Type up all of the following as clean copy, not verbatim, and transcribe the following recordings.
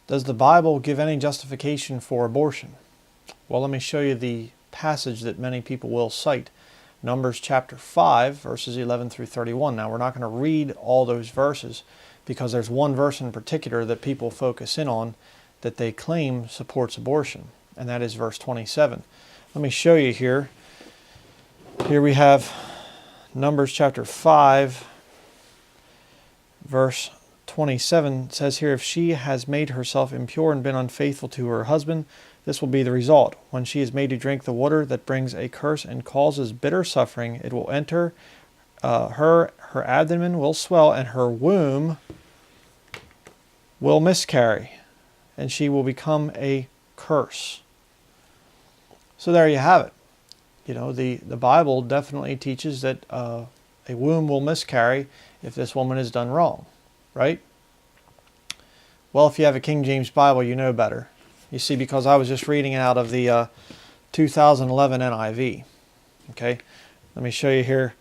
Does the Bible give any justification for abortion? Well, let me show you the passage that many people will cite. Numbers chapter 5, verses 11 through 31. Now, we're not going to read all those verses because there's one verse in particular that people focus in on that they claim supports abortion, and that is verse 27. Let me show you here. Here we have Numbers chapter 5, verse 27. It says here, if she has made herself impure and been unfaithful to her husband, this will be the result. When she is made to drink the water that brings a curse and causes bitter suffering, it will enter her abdomen will swell, and her womb will miscarry, and she will become a curse. So there you have it. You know, the Bible definitely teaches that a womb will miscarry if this woman has done wrong, right? Well, if you have a King James Bible, you know better. You see, because I was just reading out of the 2011 NIV. Okay, let me show you here.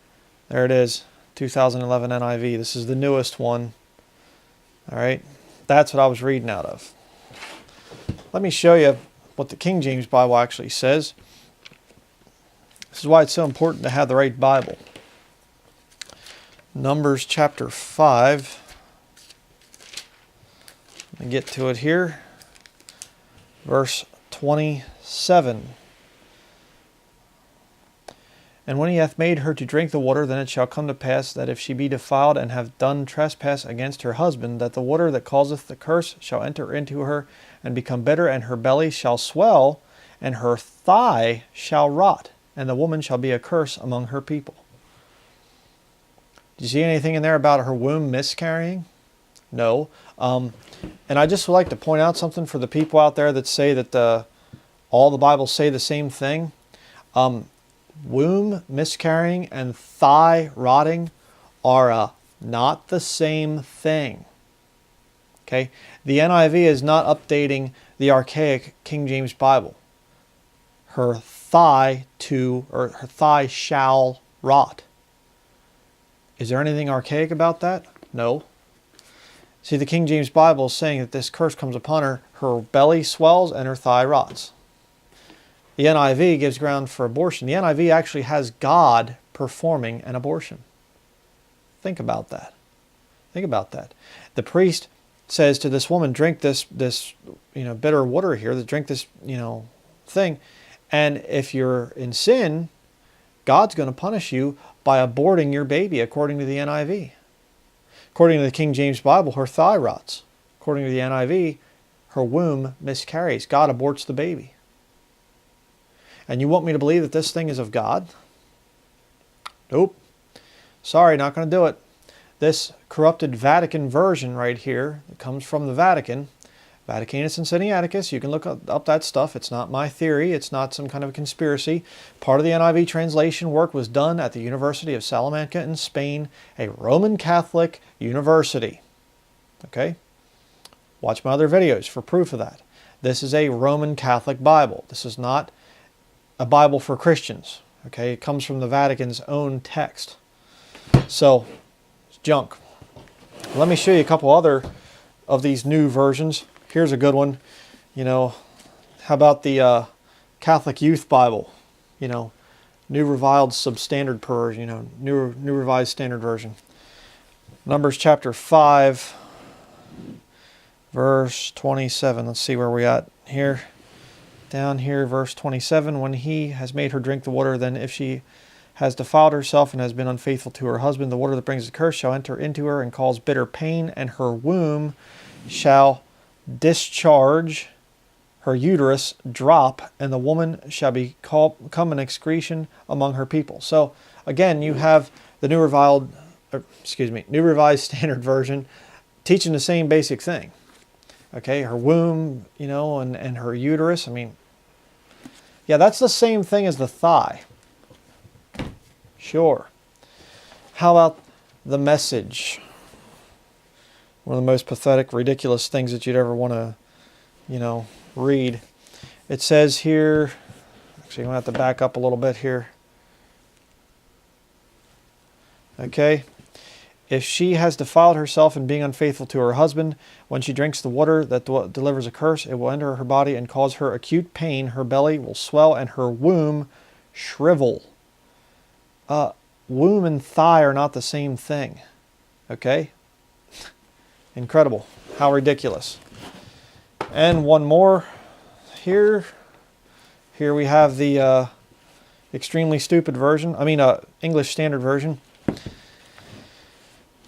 There it is, 2011 NIV. This is the newest one. All right, that's what I was reading out of. Let me show you what the King James Bible actually says. This is why it's so important to have the right Bible. Numbers chapter 5. Let me get to it here. Verse 27. And when he hath made her to drink the water, then it shall come to pass that if she be defiled and have done trespass against her husband, that the water that causeth the curse shall enter into her and become bitter, and her belly shall swell, and her thigh shall rot, and the woman shall be a curse among her people. Do you see anything in there about her womb miscarrying? No. And I just would like to point out something for the people out there that say that all the Bibles say the same thing. Womb miscarrying and thigh rotting are not the same thing. Okay? The NIV is not updating the archaic King James Bible. Her thigh shall rot. Is there anything archaic about that? No. See, the King James Bible is saying that this curse comes upon her. Her belly swells and her thigh rots. The NIV gives ground for abortion. The NIV actually has God performing an abortion. Think about that. Think about that. The priest says to this woman, drink this bitter water here, drink this, thing. And if you're in sin, God's going to punish you by aborting your baby, according to the NIV. According to the King James Bible, her thigh rots. According to the NIV, her womb miscarries. God aborts the baby. And you want me to believe that this thing is of God? Nope. Sorry, not going to do it. This corrupted Vatican version right here, that comes from the Vatican, Vaticanus and Sinaiticus, you can look up that stuff. It's not my theory. It's not some kind of a conspiracy. Part of the NIV translation work was done at the University of Salamanca in Spain, a Roman Catholic university. Okay? Watch my other videos for proof of that. This is a Roman Catholic Bible. This is not a Bible for Christians. Okay? It comes from the Vatican's own text. So, it's junk. Let me show you a couple other of these new versions. Here's a good one. How about the Catholic Youth Bible? New Revised Substandard Version. New Revised Standard Version. Numbers chapter 5, verse 27. Let's see where we're at here. Down here, verse 27. When he has made her drink the water, then if she has defiled herself and has been unfaithful to her husband, the water that brings the curse shall enter into her and cause bitter pain, and her womb shall discharge, her uterus drop, and the woman shall become an excretion among her people. So again, you have the New Revised Standard Version teaching the same basic thing. Okay, her womb, and her uterus. Yeah, that's the same thing as the thigh. Sure. How about the Message? One of the most pathetic, ridiculous things that you'd ever want to, read. It says here, actually I'm going to have to back up a little bit here. Okay. if she has defiled herself in being unfaithful to her husband, when she drinks the water that delivers a curse, it will enter her body and cause her acute pain. Her belly will swell and her womb shrivel. Womb and thigh are not the same thing. Okay? Incredible. How ridiculous. And one more here. Here we have the extremely stupid version. English Standard Version.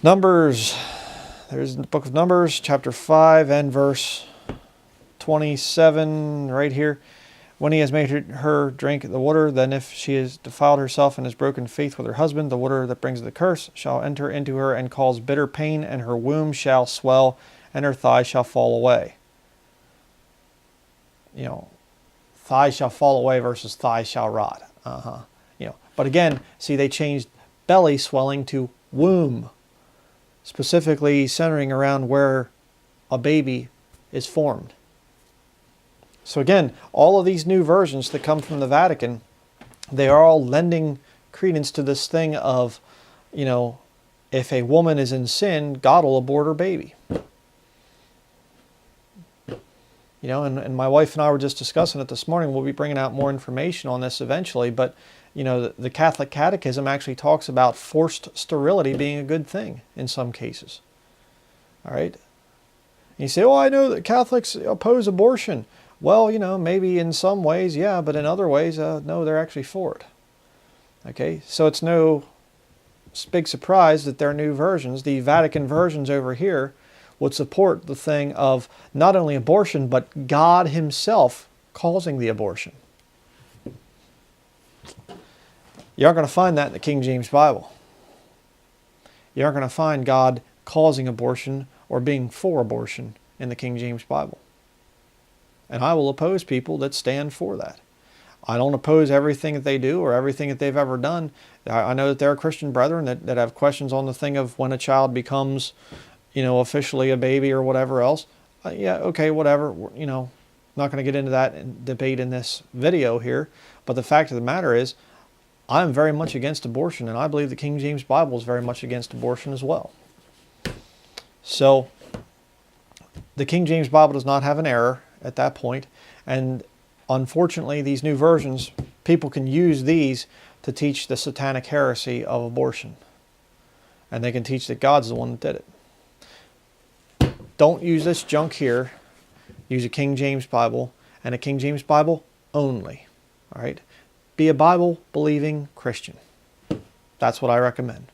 Numbers. There's the book of Numbers, chapter 5 and verse 27 right here. When he has made her drink the water, then if she has defiled herself and has broken faith with her husband, the water that brings the curse shall enter into her and cause bitter pain, and her womb shall swell, and her thigh shall fall away. Thigh shall fall away versus thigh shall rot. But again, see, they changed belly swelling to womb, specifically centering around where a baby is formed. So again, all of these new versions that come from the Vatican, they are all lending credence to this thing of, if a woman is in sin, God will abort her baby. And my wife and I were just discussing it this morning. We'll be bringing out more information on this eventually, but the Catholic Catechism actually talks about forced sterility being a good thing in some cases. All right? And you say, I know that Catholics oppose abortion. Well, maybe in some ways, yeah, but in other ways, no, they're actually for it. Okay? So it's no big surprise that their new versions, the Vatican versions over here, would support the thing of not only abortion, but God himself causing the abortion. You aren't going to find that in the King James Bible. You aren't going to find God causing abortion or being for abortion in the King James Bible. And I will oppose people that stand for that. I don't oppose everything that they do or everything that they've ever done. I know that there are Christian brethren that have questions on the thing of when a child becomes, officially a baby or whatever else. Yeah, okay, whatever. Not going to get into that debate in this video here. But the fact of the matter is, I'm very much against abortion, and I believe the King James Bible is very much against abortion as well. So, the King James Bible does not have an error at that point, and unfortunately, these new versions, people can use these to teach the satanic heresy of abortion. And they can teach that God's the one that did it. Don't use this junk here. Use a King James Bible, and a King James Bible only. All right? Be a Bible-believing Christian. That's what I recommend.